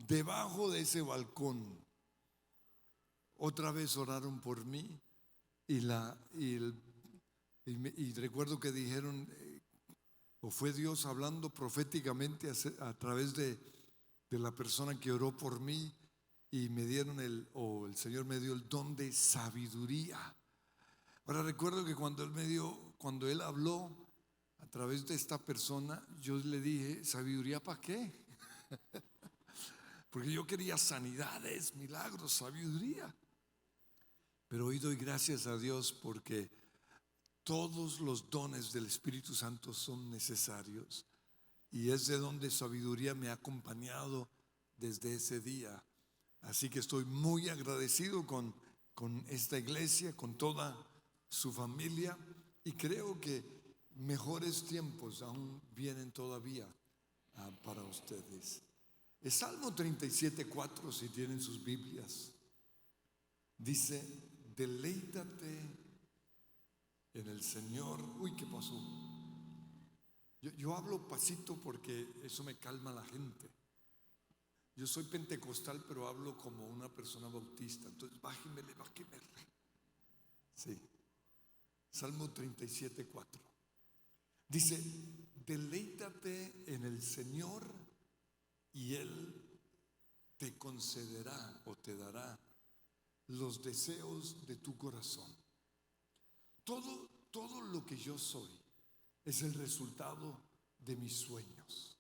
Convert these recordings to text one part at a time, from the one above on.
debajo de ese balcón, otra vez oraron por mí y recuerdo que dijeron, o fue Dios hablando proféticamente a través de la persona que oró por mí, y me dieron el Señor me dio el don de sabiduría. Ahora recuerdo que cuando Él habló a través de esta persona, yo le dije, ¿sabiduría para qué? Porque yo quería sanidades, milagros, sabiduría. Pero hoy doy gracias a Dios porque todos los dones del Espíritu Santo son necesarios, y ese don de sabiduría me ha acompañado desde ese día. Así que estoy muy agradecido con esta iglesia, con toda su familia, y creo que mejores tiempos aún vienen todavía para ustedes. El Salmo 37:4, si tienen sus Biblias, dice: deleítate en el Señor. Uy, ¿qué pasó? Yo hablo pasito porque eso me calma a la gente. Yo soy pentecostal, pero hablo como una persona bautista. Entonces, bájemele. Sí. Salmo 37:4. Dice: deleítate en el Señor y Él te concederá o te dará los deseos de tu corazón. Todo lo que yo soy es el resultado de mis sueños.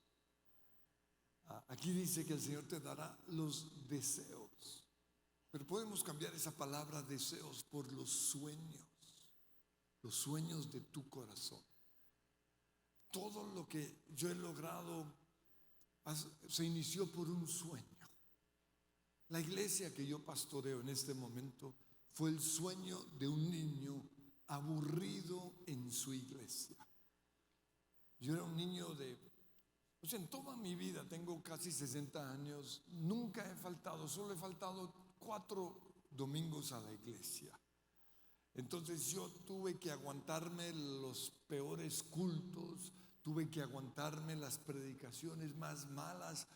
Aquí dice que el Señor te dará los deseos, pero podemos cambiar esa palabra deseos por los sueños de tu corazón. Todo lo que yo he logrado se inició por un sueño. La iglesia que yo pastoreo en este momento fue el sueño de un niño aburrido en su iglesia. Yo era un niño en toda mi vida, tengo casi 60 años, nunca he faltado, solo he faltado 4 domingos a la iglesia. Entonces yo tuve que aguantarme los peores cultos, tuve que aguantarme las predicaciones más malas,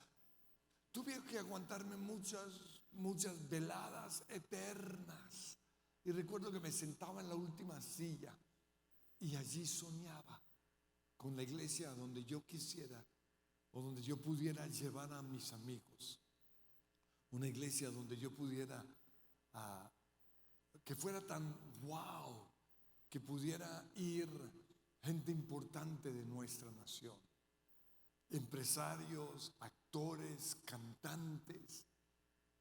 tuve que aguantarme muchas veladas eternas. Y recuerdo que me sentaba en la última silla y allí soñaba con la iglesia donde yo quisiera o donde yo pudiera llevar a mis amigos. Una iglesia donde yo pudiera, que fuera tan wow, que pudiera ir gente importante de nuestra nación, empresarios, actores, cantantes,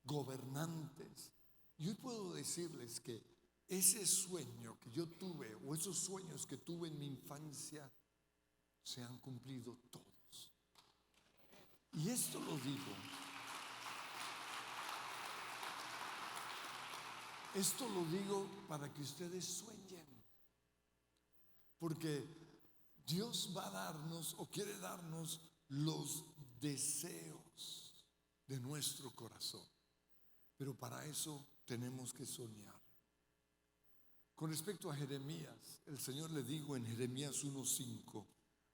gobernantes. Y hoy puedo decirles que ese sueño que yo tuve, o esos sueños que tuve en mi infancia, se han cumplido todos. Y esto lo digo para que ustedes sueñen, porque Dios va a darnos o quiere darnos los deseos de nuestro corazón, pero para eso tenemos que soñar. Con respecto a Jeremías, el Señor le dijo en Jeremías 1:5: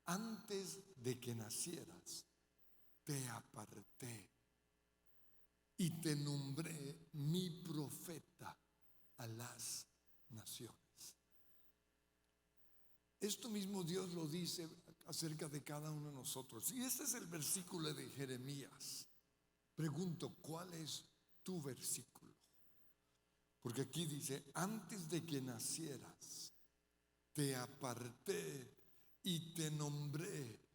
antes de que nacieras te aparté y te nombré mi profeta a las naciones. Esto mismo Dios lo dice acerca de cada uno de nosotros. Y este es el versículo de Jeremías. Pregunto, ¿cuál es tu versículo? Porque aquí dice: antes de que nacieras te aparté y te nombré.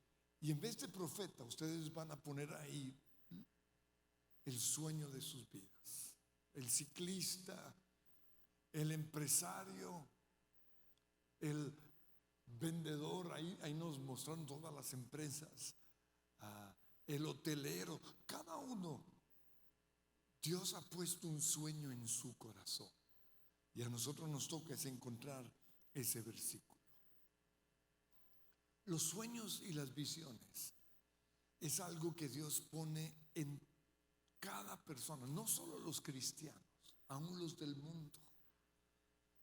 Y en vez de profeta, ustedes van a poner ahí el sueño de sus vidas. El ciclista, el empresario, el vendedor, ahí nos mostraron todas las empresas, el hotelero, cada uno. Dios ha puesto un sueño en su corazón, y a nosotros nos toca encontrar ese versículo. Los sueños y las visiones es algo que Dios pone en cada persona, no solo los cristianos, aún los del mundo.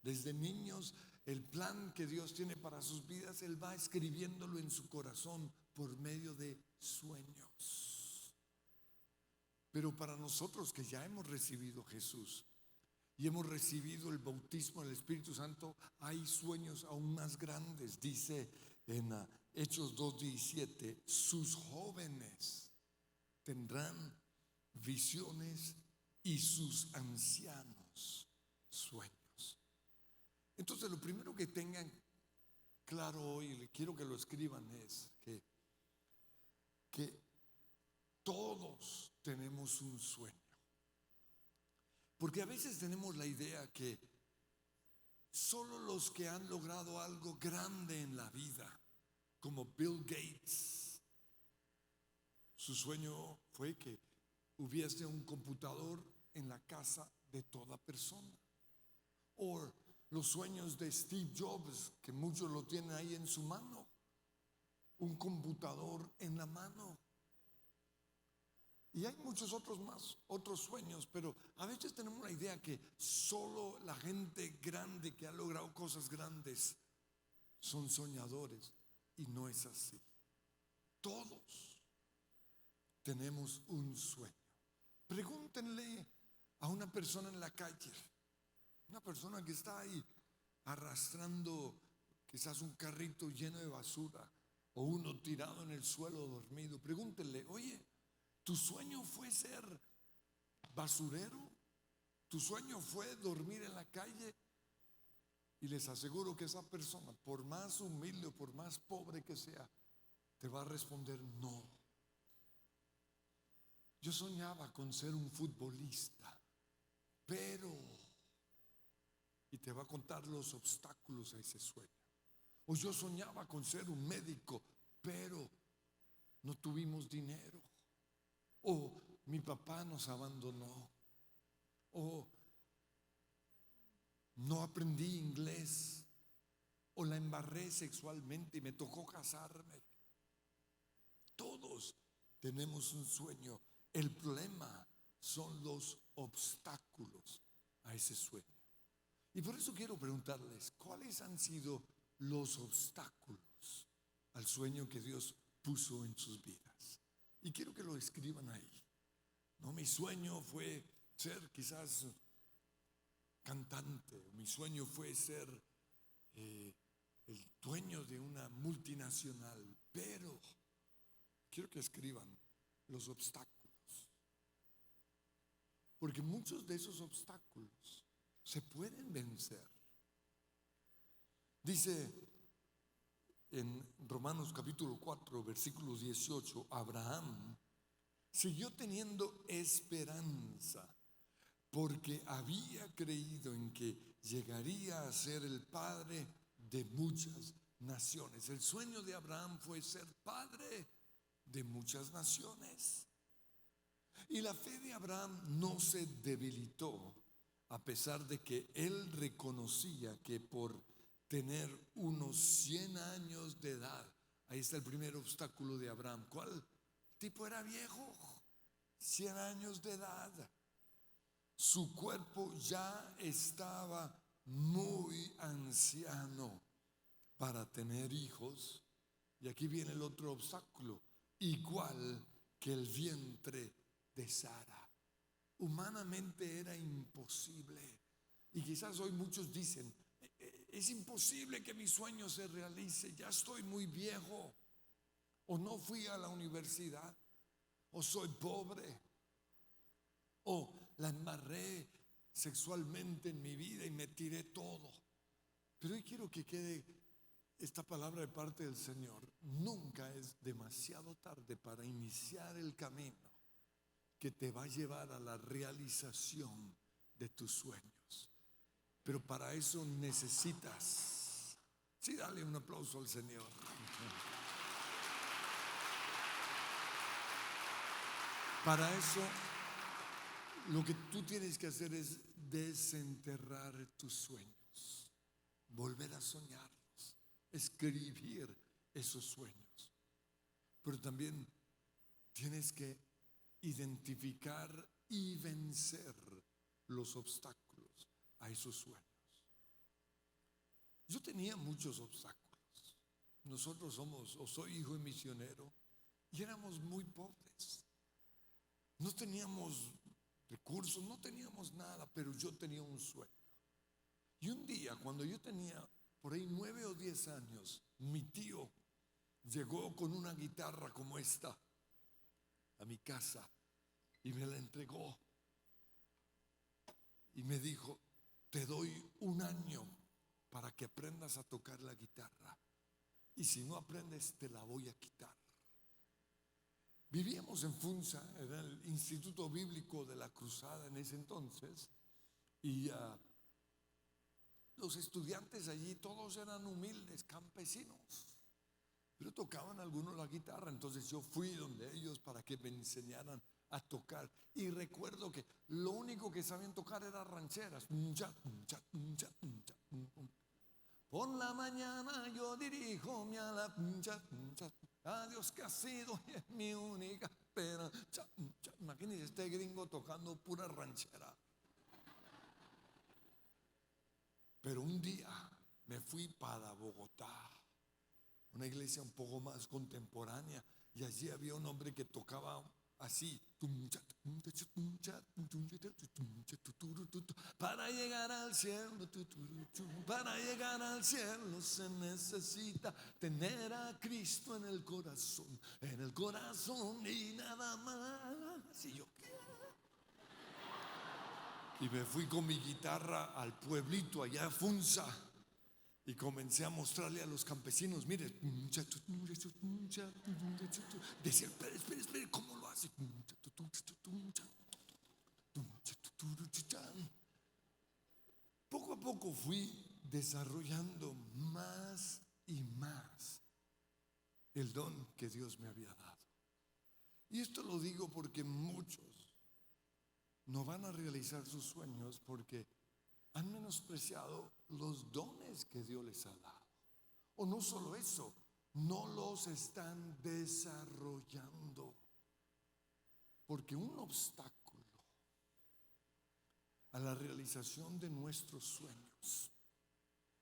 Desde niños, el plan que Dios tiene para sus vidas, Él va escribiéndolo en su corazón por medio de sueños. Pero para nosotros que ya hemos recibido Jesús y hemos recibido el bautismo del Espíritu Santo, hay sueños aún más grandes. Dice en Hechos 2:17, sus jóvenes tendrán visiones y sus ancianos sueños. Entonces lo primero que tengan claro hoy, y quiero que lo escriban, es que todos tenemos un sueño. Porque a veces tenemos la idea que solo los que han logrado algo grande en la vida, como Bill Gates, su sueño fue que hubiese un computador en la casa de toda persona. O los sueños de Steve Jobs, que muchos lo tienen ahí en su mano, un computador en la mano. Y hay muchos otros más, otros sueños, pero a veces tenemos la idea que solo la gente grande que ha logrado cosas grandes son soñadores, y no es así. Todos tenemos un sueño. Pregúntenle a una persona en la calle, una persona que está ahí arrastrando quizás un carrito lleno de basura o uno tirado en el suelo dormido. Pregúntenle, oye, ¿tu sueño fue ser basurero? ¿Tu sueño fue dormir en la calle? Y les aseguro que esa persona, por más humilde o por más pobre que sea, te va a responder no. Yo soñaba con ser un futbolista, pero... y te va a contar los obstáculos a ese sueño. O yo soñaba con ser un médico, pero no tuvimos dinero. O mi papá nos abandonó. O no aprendí inglés. O la embarré sexualmente y me tocó casarme. Todos tenemos un sueño. El problema son los obstáculos a ese sueño. Y por eso quiero preguntarles, ¿cuáles han sido los obstáculos al sueño que Dios puso en sus vidas? Y quiero que lo escriban ahí. No, mi sueño fue ser quizás cantante, mi sueño fue ser el dueño de una multinacional, pero quiero que escriban los obstáculos. Porque muchos de esos obstáculos se pueden vencer. Dice en Romanos capítulo 4, versículo 18, Abraham siguió teniendo esperanza porque había creído en que llegaría a ser el padre de muchas naciones. El sueño de Abraham fue ser padre de muchas naciones. Y la fe de Abraham no se debilitó, a pesar de que él reconocía que por tener unos 100 años de edad, ahí está el primer obstáculo de Abraham. ¿Cuál? El tipo era viejo, 100 años de edad. Su cuerpo ya estaba muy anciano para tener hijos. Y aquí viene el otro obstáculo, igual que el vientre de Sara. Humanamente era imposible. Y quizás hoy muchos dicen, es imposible que mi sueño se realice, ya estoy muy viejo, o no fui a la universidad, o soy pobre, o la embarré sexualmente en mi vida y me tiré todo. Pero hoy quiero que quede esta palabra de parte del Señor: nunca es demasiado tarde para iniciar el camino que te va a llevar a la realización de tus sueños. Pero para eso necesitas, sí, dale un aplauso al Señor. Para eso lo que tú tienes que hacer es desenterrar tus sueños, volver a soñarlos, escribir esos sueños. Pero también tienes que identificar y vencer los obstáculos a esos sueños. Yo tenía muchos obstáculos. Nosotros soy hijo de misionero y éramos muy pobres. No teníamos recursos, no teníamos nada, pero yo tenía un sueño. Y un día, cuando yo tenía por ahí 9 o 10 años, mi tío llegó con una guitarra como esta a mi casa y me la entregó y me dijo: te doy un año para que aprendas a tocar la guitarra, y si no aprendes te la voy a quitar. Vivíamos en Funza, era el Instituto Bíblico de la Cruzada en ese entonces, y los estudiantes allí todos eran humildes, campesinos, pero tocaban algunos la guitarra. Entonces yo fui donde ellos para que me enseñaran a tocar. Y recuerdo que lo único que sabían tocar eran rancheras. Por la mañana yo dirijo mi ala, a Dios que ha sido y es mi única espera. Imagínense este gringo tocando pura ranchera. Pero un día me fui para Bogotá, una iglesia un poco más contemporánea, y allí había un hombre que tocaba así, para llegar al cielo, para llegar al cielo se necesita tener a Cristo en el corazón y nada más. Y me fui con mi guitarra al pueblito allá en Funza y comencé a mostrarle a los campesinos: mire, decía, espere, ¿cómo lo hace? Poco a poco fui desarrollando más y más el don que Dios me había dado. Y esto lo digo porque muchos no van a realizar sus sueños porque han menospreciado los dones que Dios les ha dado. O no solo eso, no los están desarrollando. Porque un obstáculo a la realización de nuestros sueños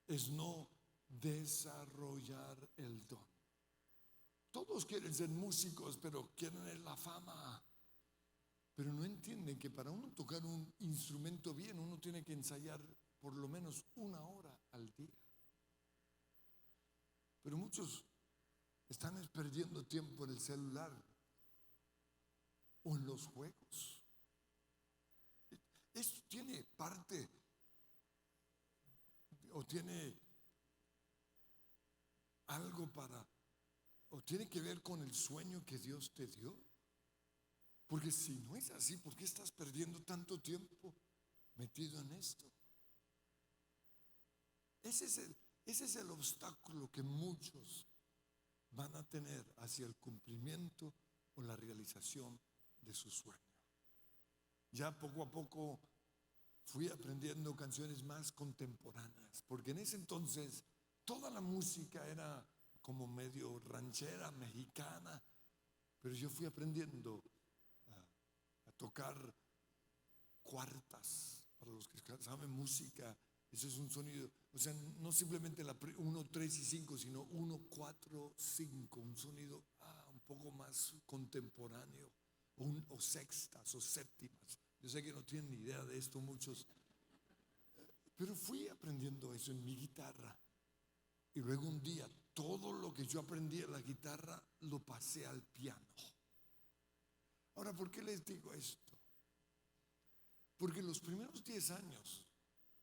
es no desarrollar el don. Todos quieren ser músicos, pero quieren la fama. Pero no entienden que para uno tocar un instrumento bien, uno tiene que ensayar por lo menos 1 hora al día. Pero muchos están perdiendo tiempo en el celular o en los juegos. Esto tiene parte o tiene algo o tiene que ver con el sueño que Dios te dio. Porque si no es así, ¿por qué estás perdiendo tanto tiempo metido en esto? Ese es el obstáculo que muchos van a tener hacia el cumplimiento o la realización de su sueño. Ya poco a poco fui aprendiendo canciones más contemporáneas, porque en ese entonces toda la música era como medio ranchera, mexicana, pero yo fui aprendiendo a tocar cuartas. Para los que saben música, eso es un sonido, o sea, no simplemente 1, 3 y 5, sino 1, 4, 5, un sonido un poco más contemporáneo, o sextas o séptimas. Yo sé que no tienen ni idea de esto muchos, pero fui aprendiendo eso en mi guitarra. Y luego un día todo lo que yo aprendí en la guitarra lo pasé al piano. Ahora, ¿por qué les digo esto? Porque los primeros 10 años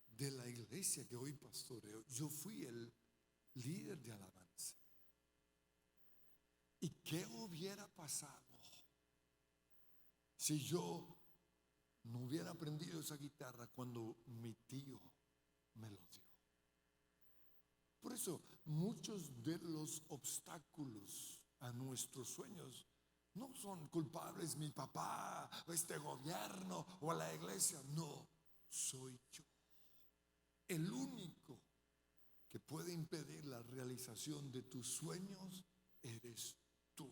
de la iglesia que hoy pastoreo, yo fui el líder de alabanza. ¿Y qué hubiera pasado si yo no hubiera aprendido esa guitarra cuando mi tío me lo dio? Por eso muchos de los obstáculos a nuestros sueños no son culpables mi papá o este gobierno o la iglesia. No, soy yo. El único que puede impedir la realización de tus sueños eres tú.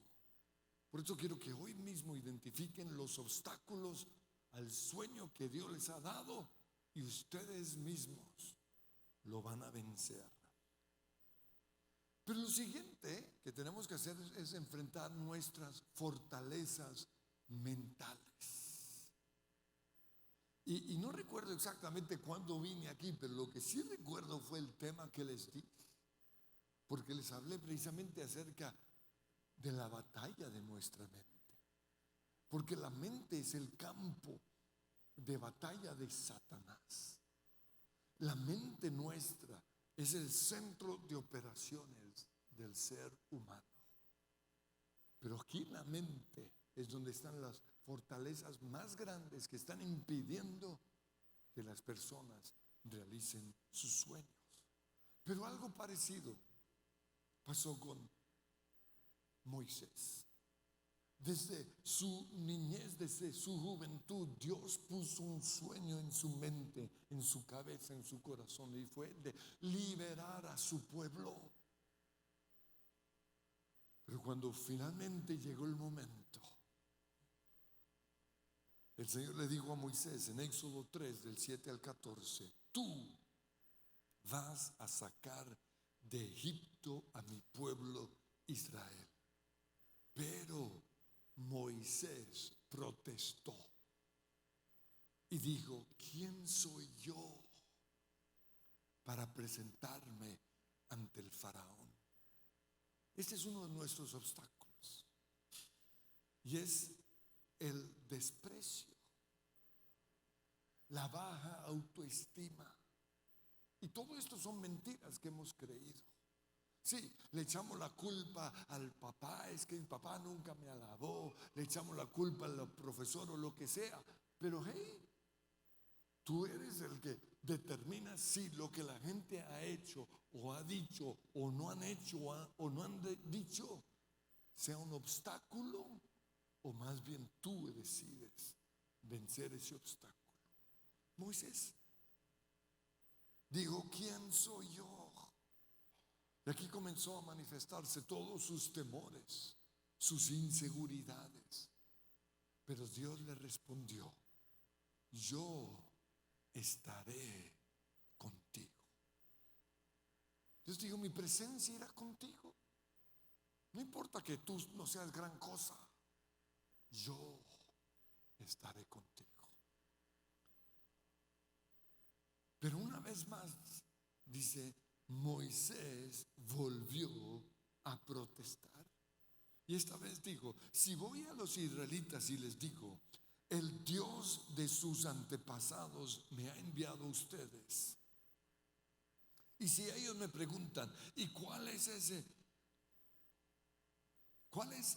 Por eso quiero que hoy mismo identifiquen los obstáculos al sueño que Dios les ha dado y ustedes mismos lo van a vencer. Pero lo siguiente que tenemos que hacer es enfrentar nuestras fortalezas mentales. Y no recuerdo exactamente cuándo vine aquí, pero lo que sí recuerdo fue el tema que les di, porque les hablé precisamente acerca de la batalla de nuestra mente. Porque la mente es el campo de batalla de Satanás. La mente nuestra es el centro de operaciones del ser humano. Pero aquí la mente es donde están las fortalezas más grandes que están impidiendo que las personas realicen sus sueños. Pero algo parecido pasó con Moisés. Desde su niñez, desde su juventud, Dios puso un sueño en su mente, en su cabeza, en su corazón, y fue de liberar a su pueblo. Pero cuando finalmente llegó el momento, el Señor le dijo a Moisés en Éxodo 3, del 7 al 14: tú vas a sacar de Egipto a mi pueblo Israel. Pero Moisés protestó y dijo: ¿quién soy yo para presentarme ante el faraón? Este es uno de nuestros obstáculos, y es el desprecio, la baja autoestima. Y todo esto son mentiras que hemos creído. Sí, le echamos la culpa al papá, es que mi papá nunca me alabó, le echamos la culpa al profesor o lo que sea, pero hey, tú eres el que determina si lo que la gente ha hecho o ha dicho o no han hecho o no han dicho sea un obstáculo, o más bien tú decides vencer ese obstáculo. Moisés dijo: ¿quién soy yo? Y aquí comenzó a manifestarse todos sus temores, sus inseguridades. Pero Dios le respondió: yo estaré contigo. Dios dijo: mi presencia irá contigo. No importa que tú no seas gran cosa, yo estaré contigo. Pero una vez más, dice, Moisés volvió a protestar. Y esta vez dijo: si voy a los israelitas y les digo, el Dios de sus antepasados me ha enviado a ustedes, y si ellos me preguntan: ¿y cuál es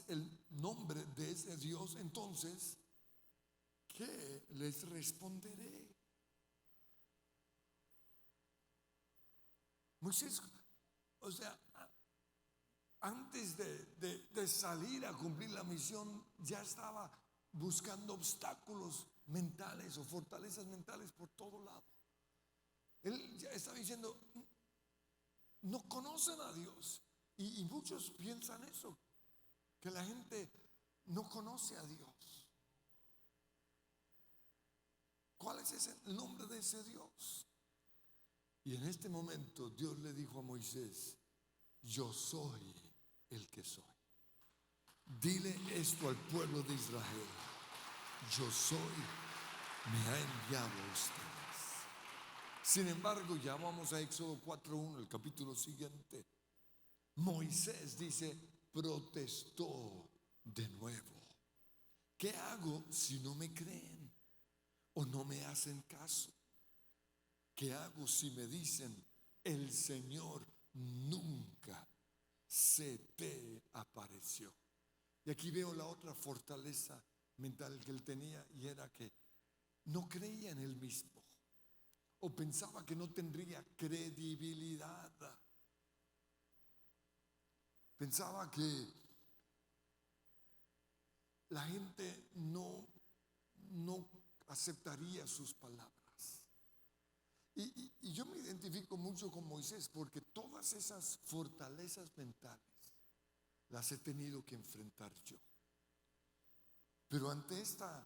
el nombre de ese Dios? Entonces, ¿qué les responderé? Moisés, o sea, antes de salir a cumplir la misión, ya estaba buscando obstáculos mentales o fortalezas mentales por todo lado. Él ya estaba diciendo: no conocen a Dios. Y muchos piensan eso, que la gente no conoce a Dios. ¿Cuál es el nombre de ese Dios? Y en este momento Dios le dijo a Moisés: yo soy el que soy. Dile esto al pueblo de Israel: yo soy, me ha enviado a ustedes. Sin embargo, ya vamos a Éxodo 4:1, el capítulo siguiente. Moisés dice: protestó de nuevo. ¿Qué hago si no me creen o no me hacen caso? ¿Qué hago si me dicen: el Señor nunca se te apareció? Y aquí veo la otra fortaleza mental que él tenía, y era que no creía en él mismo, o pensaba que no tendría credibilidad. Pensaba que la gente no aceptaría sus palabras. Y yo me identifico mucho con Moisés, porque todas esas fortalezas mentales las he tenido que enfrentar yo. Pero ante esta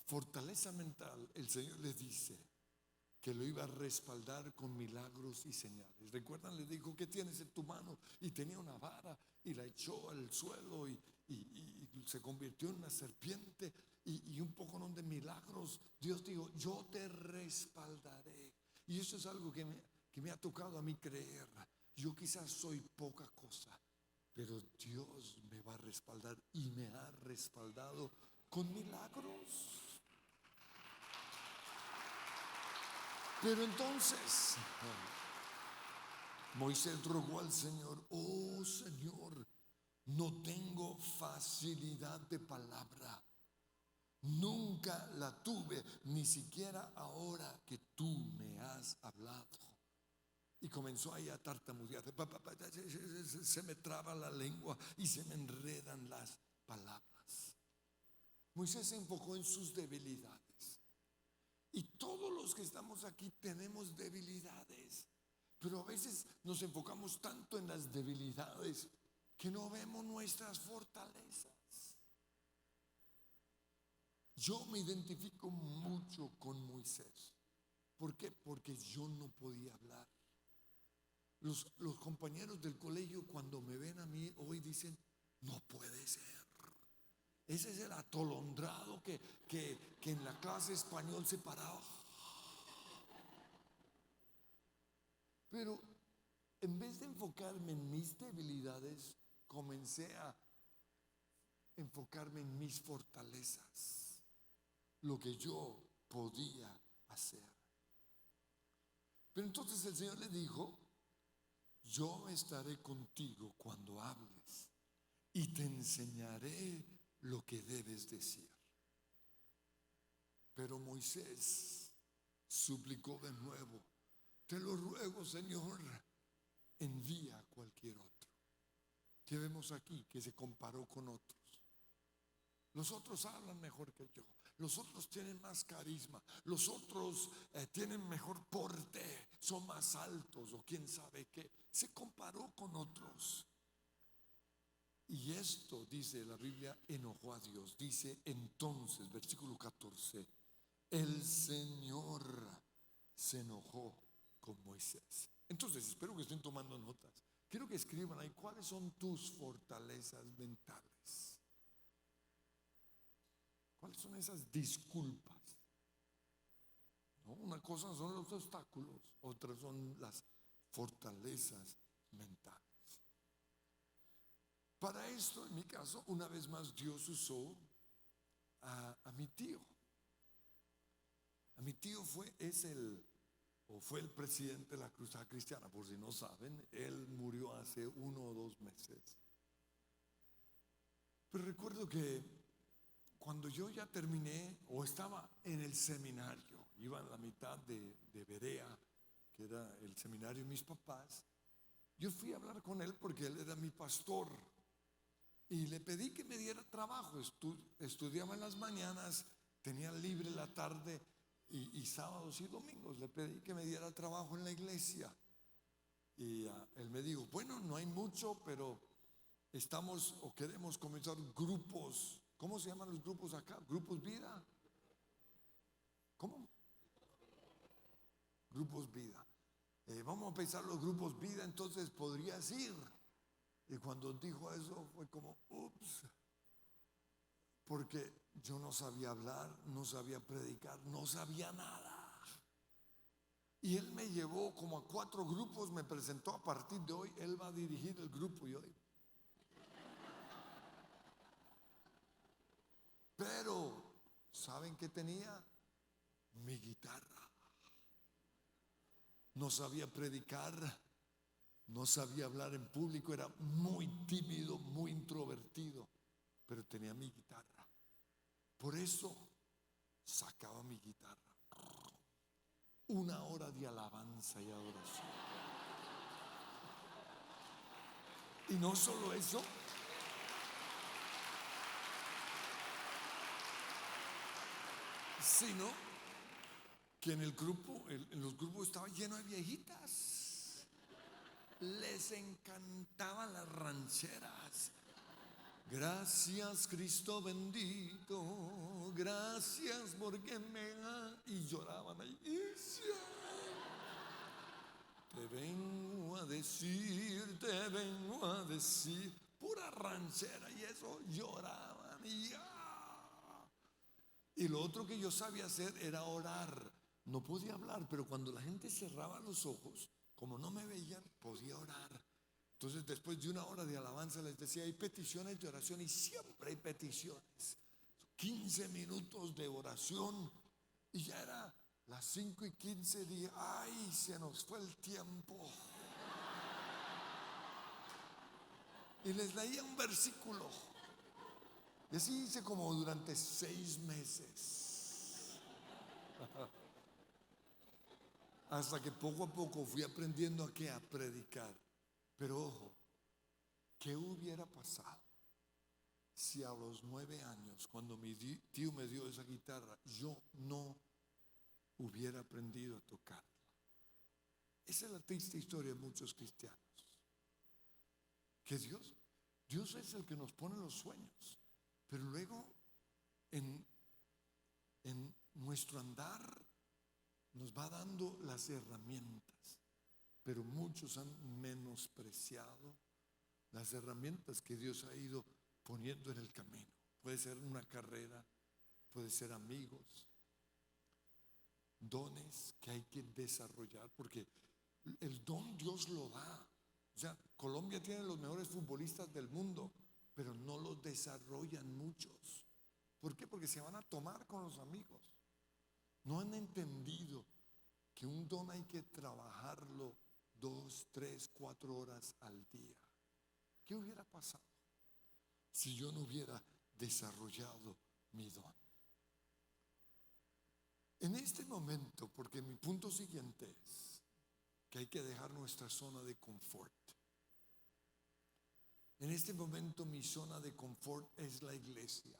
fortaleza mental, el Señor le dice que lo iba a respaldar con milagros y señales. ¿Recuerdan? Le dijo: ¿qué tienes en tu mano? Y tenía una vara y la echó al suelo y se convirtió en una serpiente y un poco de milagros, Dios dijo, yo te respaldaré. Y eso es algo que me ha tocado a mí creer. Yo quizás soy poca cosa, pero Dios me va a respaldar y me ha respaldado con milagros. Pero entonces Moisés rogó al Señor, oh Señor, no tengo facilidad de palabra. Nunca la tuve, ni siquiera ahora que tú me has hablado. Y comenzó ahí a tartamudear. Se me traba la lengua y se me enredan las palabras. Moisés se enfocó en sus debilidades. Y todos los que estamos aquí tenemos debilidades. Pero a veces nos enfocamos tanto en las debilidades que no vemos nuestras fortalezas. Yo me identifico mucho con Moisés. ¿Por qué? Porque yo no podía hablar. Los compañeros del colegio cuando me ven a mí hoy dicen, no puede ser. Ese es el atolondrado que en la clase español se paraba. Pero en vez de enfocarme en mis debilidades, comencé a enfocarme en mis fortalezas, lo que yo podía hacer. Pero entonces el Señor le dijo, yo estaré contigo cuando hables y te enseñaré lo que debes decir. Pero Moisés suplicó de nuevo, te lo ruego, Señor, envía a cualquier otro. ¿Qué vemos aquí? Que se comparó con otros. Los otros hablan mejor que yo. Los otros tienen más carisma. Los otros tienen mejor porte. Son más altos o quién sabe qué. Se comparó con otros. Y esto, dice la Biblia, enojó a Dios. Dice entonces, versículo 14, el Señor se enojó con Moisés. Entonces, espero que estén tomando notas. Quiero que escriban ahí cuáles son tus fortalezas mentales. ¿Cuáles son esas disculpas? ¿No? Una cosa son los obstáculos, otras son las fortalezas mentales. Para esto, en mi caso, una vez más Dios usó a mi tío. A mi tío fue el presidente de la Cruzada Cristiana, por si no saben. Él murió hace 1 o 2 meses. Pero recuerdo que cuando yo ya terminé o estaba en el seminario, iba en la mitad de Berea, que era el seminario de mis papás, yo fui a hablar con él porque él era mi pastor y le pedí que me diera trabajo. Estudiaba en las mañanas, tenía libre la tarde y sábados y domingos. Le pedí que me diera trabajo en la iglesia y él me dijo, bueno, no hay mucho, pero estamos o queremos comenzar grupos. ¿Cómo se llaman los grupos acá? ¿Grupos vida? ¿Cómo? Grupos vida. Vamos a empezar los grupos vida, entonces podrías ir. Y cuando dijo eso fue como, ups, porque yo no sabía hablar, no sabía predicar, no sabía nada. Y él me llevó como a 4 grupos, me presentó a partir de hoy, él va a dirigir el grupo y hoy. Pero, ¿saben qué tenía? Mi guitarra. No sabía predicar, no sabía hablar en público, era muy tímido, muy introvertido, pero tenía mi guitarra. Por eso sacaba mi guitarra. 1 hora de alabanza y adoración. Y no solo eso, sino que en los grupos estaba lleno de viejitas. Les encantaban las rancheras. Gracias Cristo bendito, gracias porque me ha... Y lloraban ahí. Te vengo a decir, pura ranchera. Y eso lloraban Y lo otro que yo sabía hacer era orar. No podía hablar, pero cuando la gente cerraba los ojos, como no me veían, podía orar. Entonces, después de una hora de alabanza les decía, hay peticiones de oración, y siempre hay peticiones. 15 minutos de oración y ya era las 5:15. Dije, ay, se nos fue el tiempo. Y les leía un versículo. Y así hice como durante 6 meses. Hasta que poco a poco fui aprendiendo a qué, a predicar. Pero ojo, ¿qué hubiera pasado si a los 9 años, cuando mi tío me dio esa guitarra, yo no hubiera aprendido a tocarla? Esa es la triste historia de muchos cristianos. Que Dios es el que nos pone los sueños, pero luego en nuestro andar nos va dando las herramientas, pero muchos han menospreciado las herramientas que Dios ha ido poniendo en el camino. Puede ser una carrera, puede ser amigos, dones que hay que desarrollar, porque el don Dios lo da. O sea, Colombia tiene los mejores futbolistas del mundo, pero no los desarrollan muchos. ¿Por qué? Porque se van a tomar con los amigos. No han entendido que un don hay que trabajarlo 2, 3, 4 horas al día. ¿Qué hubiera pasado si yo no hubiera desarrollado mi don? En este momento, porque mi punto siguiente es que hay que dejar nuestra zona de confort. En este momento mi zona de confort es la iglesia.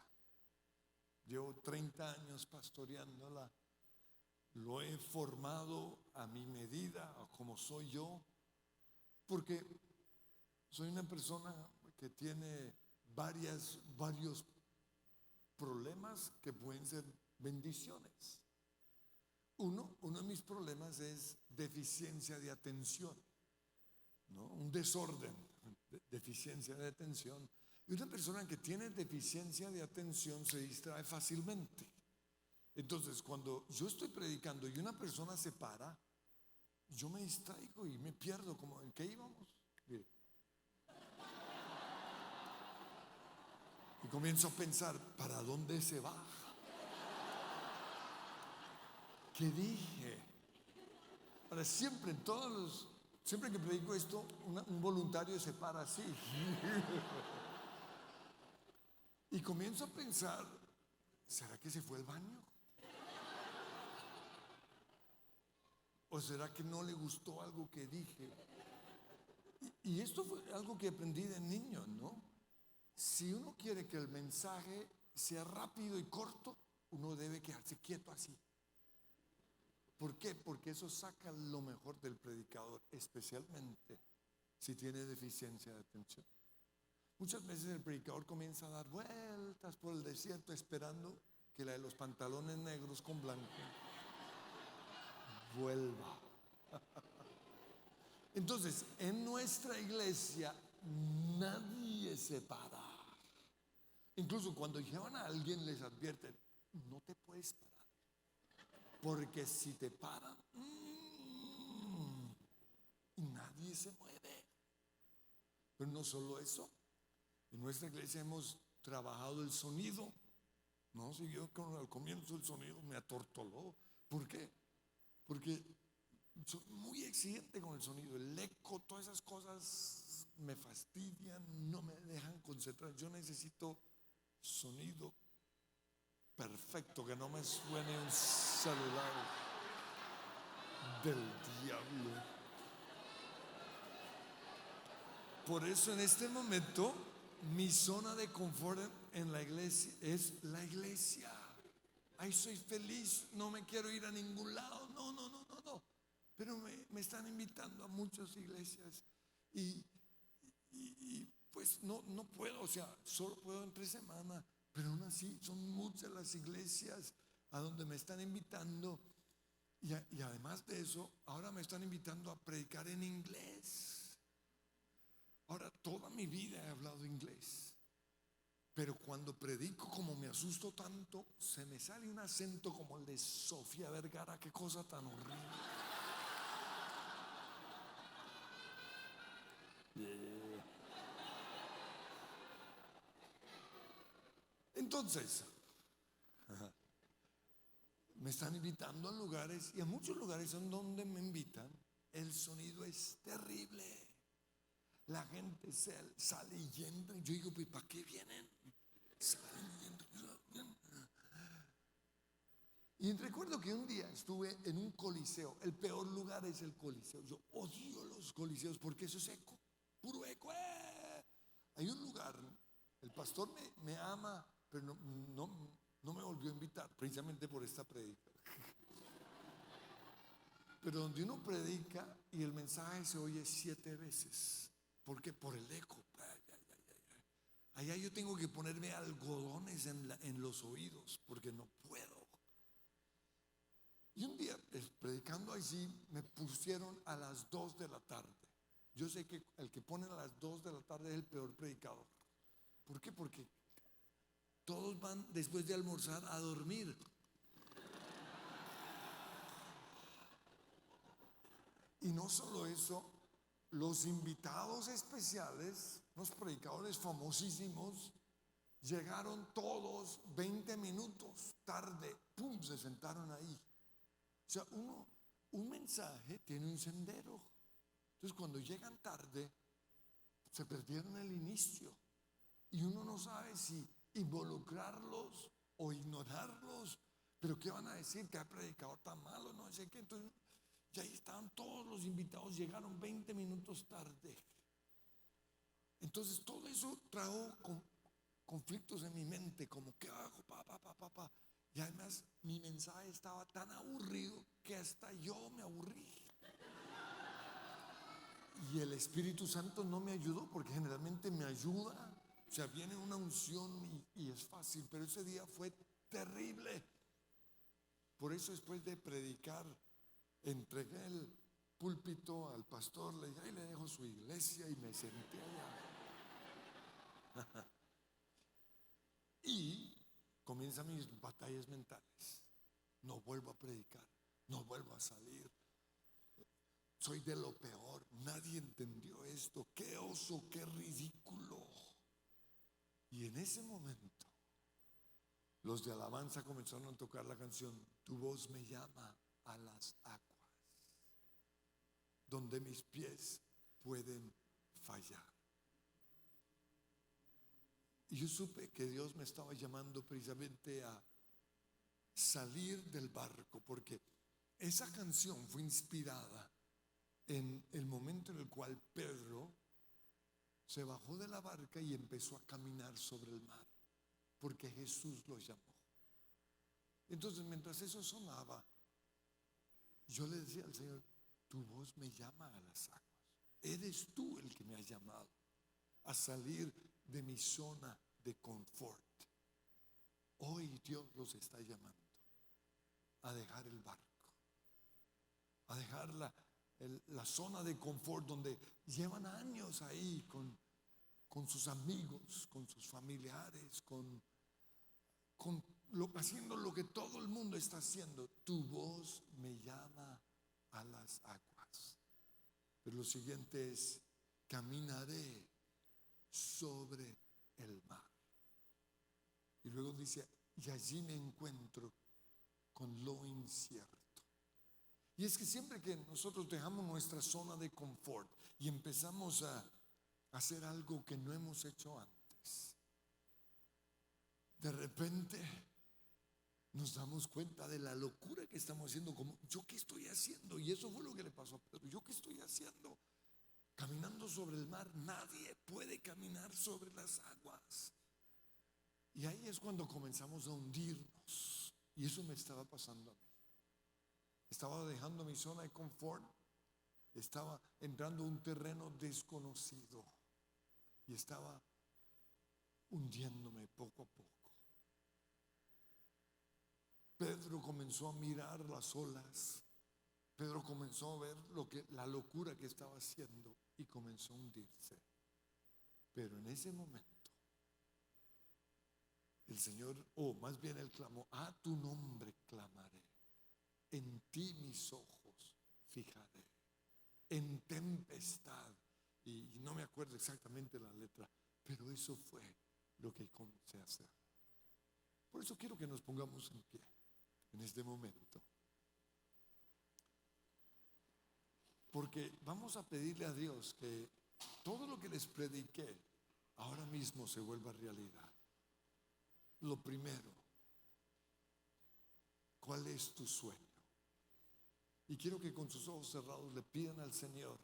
Llevo 30 años pastoreándola. Lo he formado a mi medida, a como soy yo, porque soy una persona que tiene varios problemas que pueden ser bendiciones. Uno de mis problemas es deficiencia de atención, ¿no? Un desorden, deficiencia de atención. Y una persona que tiene deficiencia de atención se distrae fácilmente. Entonces, cuando yo estoy predicando y una persona se para, yo me distraigo y me pierdo, como ¿en qué íbamos? Y comienzo a pensar, ¿para dónde se va? ¿Qué dije? Ahora, siempre siempre que predico esto, un voluntario se para así. Y comienzo a pensar, ¿será que se fue al baño? ¿O será que no le gustó algo que dije? Y esto fue algo que aprendí de niño, ¿no? Si uno quiere que el mensaje sea rápido y corto, uno debe quedarse quieto así. ¿Por qué? Porque eso saca lo mejor del predicador, especialmente si tiene deficiencia de atención. Muchas veces el predicador comienza a dar vueltas por el desierto esperando que la de los pantalones negros con blanco vuelva. Entonces, en nuestra iglesia nadie se para. Incluso cuando llevan a alguien les advierten, no te puedes parar, porque si te paran, nadie se mueve. Pero no solo eso, en nuestra iglesia hemos trabajado el sonido. No, si yo al comienzo el sonido me atortoló. ¿Por qué? Porque soy muy exigente con el sonido, el eco, todas esas cosas me fastidian, no me dejan concentrar. Yo necesito sonido perfecto, que no me suene un celular del diablo. Por eso en este momento mi zona de confort en la iglesia es la iglesia. Ahí soy feliz, no me quiero ir a ningún lado, no. Pero me están invitando a muchas iglesias y pues no puedo, o sea, solo puedo entre semana, pero aún así son muchas las iglesias a donde me están invitando y además de eso, ahora me están invitando a predicar en inglés. Ahora, toda mi vida he hablado inglés, Pero cuando predico, como me asusto tanto, se me sale un acento como el de Sofía Vergara. Qué cosa tan horrible. Entonces, me están invitando a lugares, y a muchos lugares en donde me invitan, el sonido es terrible. La gente sale y entra. Y yo digo, pues, ¿para qué vienen? Salen y entran. Y recuerdo que un día estuve en un coliseo. El peor lugar es el coliseo. Yo odio los coliseos porque eso es eco, puro eco. Hay un lugar, el pastor me ama, pero no me volvió a invitar, precisamente por esta predica. Pero donde uno predica y el mensaje se oye 7 veces. ¿Por qué? Por el eco. Allá yo tengo que ponerme algodones en los oídos porque no puedo. Y un día, predicando allí, me pusieron a las 2 de la tarde. Yo sé que el que ponen a las 2 de la tarde es el peor predicador. ¿Por qué? Porque todos van después de almorzar a dormir. Y no solo eso, los invitados especiales, los predicadores famosísimos, llegaron todos 20 minutos tarde. ¡Pum! Se sentaron ahí. O sea, un mensaje tiene un sendero. Entonces, cuando llegan tarde, se perdieron el inicio. Y uno no sabe si involucrarlos o ignorarlos. Pero ¿qué van a decir? Que ha predicado tan malo, no sé qué. Entonces, ya ahí estaban todos los invitados, llegaron 20 minutos tarde. Entonces, todo eso trajo conflictos en mi mente, como ¿qué hago? Y además, mi mensaje estaba tan aburrido que hasta yo me aburrí. Y el Espíritu Santo no me ayudó, porque generalmente me ayuda. O sea, viene una unción y es fácil, pero ese día fue terrible. Por eso, después de predicar, entregué el púlpito al pastor, le dije, ahí le dejo su iglesia, y me senté allá. Y comienzan mis batallas mentales. No vuelvo a predicar, no vuelvo a salir. Soy de lo peor, nadie entendió esto. Qué oso, qué ridículo. Y en ese momento, los de alabanza comenzaron a tocar la canción Tu voz me llama a las aguas, donde mis pies pueden fallar. Y yo supe que Dios me estaba llamando precisamente a salir del barco, porque esa canción fue inspirada en el momento en el cual Pedro se bajó de la barca y empezó a caminar sobre el mar, porque Jesús lo llamó. Entonces, mientras eso sonaba, yo le decía al Señor, tu voz me llama a las aguas. Eres tú el que me ha llamado a salir de mi zona de confort. Hoy Dios los está llamando a dejar el barco, a dejar la zona de confort donde llevan años ahí con sus amigos, con sus familiares, haciendo lo que todo el mundo está haciendo. Tu voz me llama a las aguas. Pero lo siguiente es, caminaré sobre el mar. Y luego dice, y allí me encuentro con lo incierto. Y es que siempre que nosotros dejamos nuestra zona de confort y empezamos a hacer algo que no hemos hecho antes, de repente nos damos cuenta de la locura que estamos haciendo, como ¿yo qué estoy haciendo? Y eso fue lo que le pasó a Pedro. ¿Yo qué estoy haciendo? Caminando sobre el mar. Nadie puede caminar sobre las aguas. Y ahí es cuando comenzamos a hundirnos. Y eso me estaba pasando a mí. Estaba dejando mi zona de confort, estaba entrando a un terreno desconocido y estaba hundiéndome poco a poco. Pedro comenzó a mirar las olas. Pedro comenzó a ver la locura que estaba haciendo y comenzó a hundirse. Pero en ese momento el Señor, más bien Él clamó: a tu nombre clamaré, en ti mis ojos fijaré, en tempestad. Y no me acuerdo exactamente la letra, pero eso fue lo que comencé a hacer. Por eso quiero que nos pongamos en pie en este momento, porque vamos a pedirle a Dios que todo lo que les prediqué ahora mismo se vuelva realidad. Lo primero, ¿cuál es tu sueño? Y quiero que con sus ojos cerrados le pidan al Señor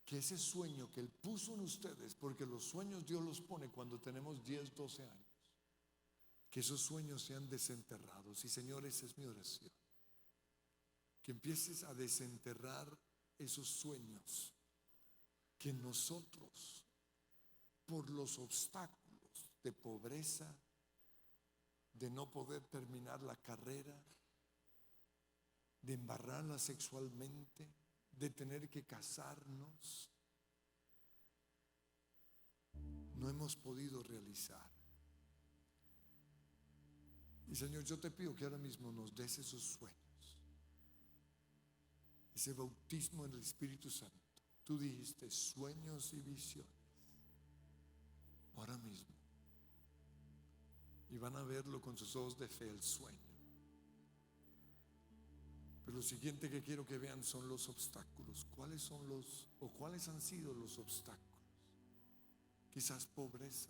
que ese sueño que Él puso en ustedes, porque los sueños Dios los pone cuando tenemos 10, 12 años, que esos sueños sean desenterrados. Y Señor, esa es mi oración, que empieces a desenterrar esos sueños que nosotros, por los obstáculos de pobreza, de no poder terminar la carrera, de embarrarla sexualmente, de tener que casarnos, no hemos podido realizar. Y Señor, yo te pido que ahora mismo nos des esos sueños, ese bautismo en el Espíritu Santo. Tú dijiste sueños y visiones ahora mismo, y van a verlo con sus ojos de fe, el sueño. Pero lo siguiente que quiero que vean son los obstáculos. ¿Cuáles han sido los obstáculos? Quizás pobreza.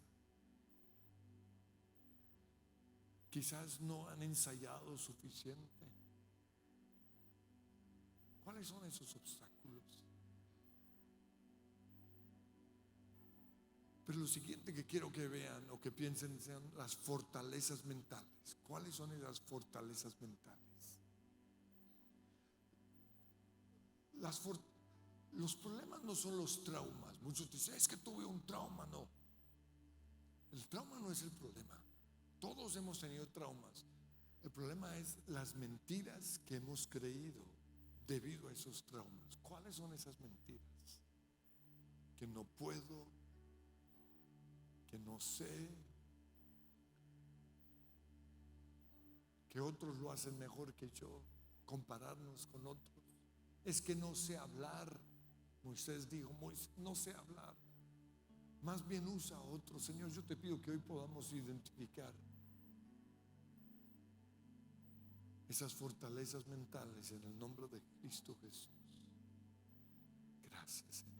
Quizás no han ensayado suficiente. ¿Cuáles son esos obstáculos? Pero lo siguiente que quiero que vean o que piensen sean las fortalezas mentales. ¿Cuáles son esas fortalezas mentales? Los problemas no son los traumas. Muchos dicen: es que tuve un trauma. No, el trauma no es el problema. Todos hemos tenido traumas. El problema es las mentiras que hemos creído debido a esos traumas. ¿Cuáles son esas mentiras? Que no puedo, que no sé, que otros lo hacen mejor que yo, compararnos con otros. Es que no sé hablar. Moisés dijo: no sé hablar. Más bien usa a otro. Señor, yo te pido que hoy podamos identificar esas fortalezas mentales en el nombre de Cristo Jesús. Gracias, Señor.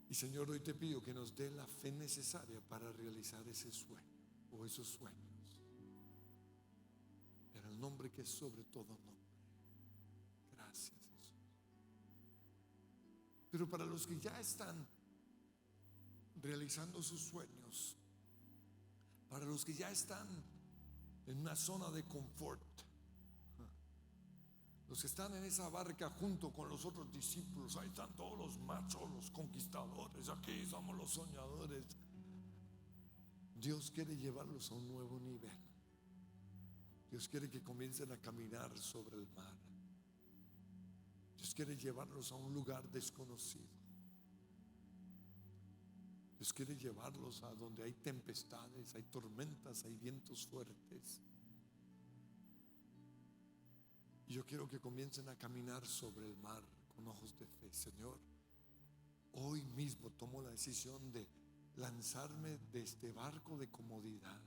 Y Señor, hoy te pido que nos dé la fe necesaria para realizar ese sueño o esos sueños, en el nombre que es sobre todo nombre. Gracias, Jesús. Pero para los que ya están realizando sus sueños, para los que ya están en una zona de confort, los que están en esa barca junto con los otros discípulos, ahí están todos los machos, los conquistadores, aquí somos los soñadores. Dios quiere llevarlos a un nuevo nivel. Dios quiere que comiencen a caminar sobre el mar. Dios quiere llevarlos a un lugar desconocido. Dios quiere llevarlos a donde hay tempestades, hay tormentas, hay vientos fuertes. Y yo quiero que comiencen a caminar sobre el mar con ojos de fe. Señor, hoy mismo tomo la decisión de lanzarme de este barco de comodidad.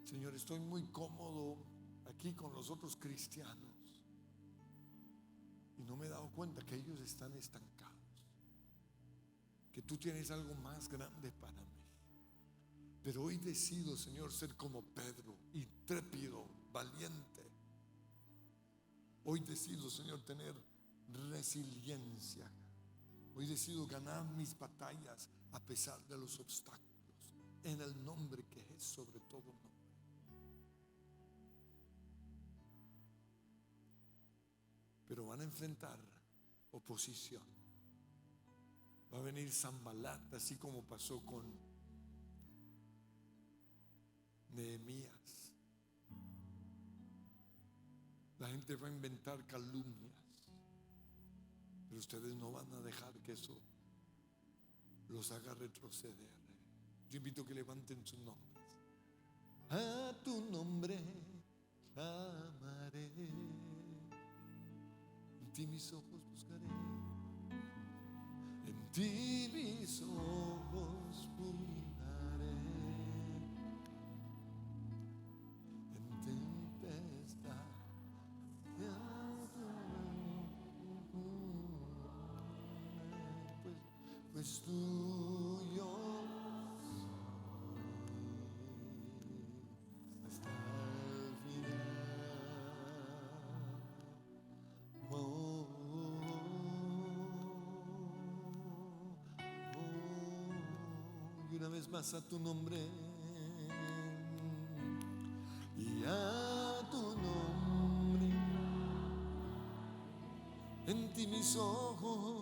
Señor, estoy muy cómodo aquí con los otros cristianos y no me he dado cuenta que ellos están estancados, que tú tienes algo más grande para mí. Pero hoy decido, Señor, ser como Pedro, intrépido, valiente. Hoy decido, Señor, tener resiliencia. Hoy decido ganar mis batallas a pesar de los obstáculos, en el nombre que es sobre todo nombre. Pero van a enfrentar oposición. Va a venir Sanbalat, así como pasó con Nehemías. La gente va a inventar calumnias, pero ustedes no van a dejar que eso los haga retroceder. Yo invito a que levanten sus nombres. A tu nombre clamaré, en ti mis ojos buscaré, en ti mis ojos miraré, en tempestad. Pues tuyo soy hasta el final. Oh, y una vez más a tu nombre, y a tu nombre, en ti mis ojos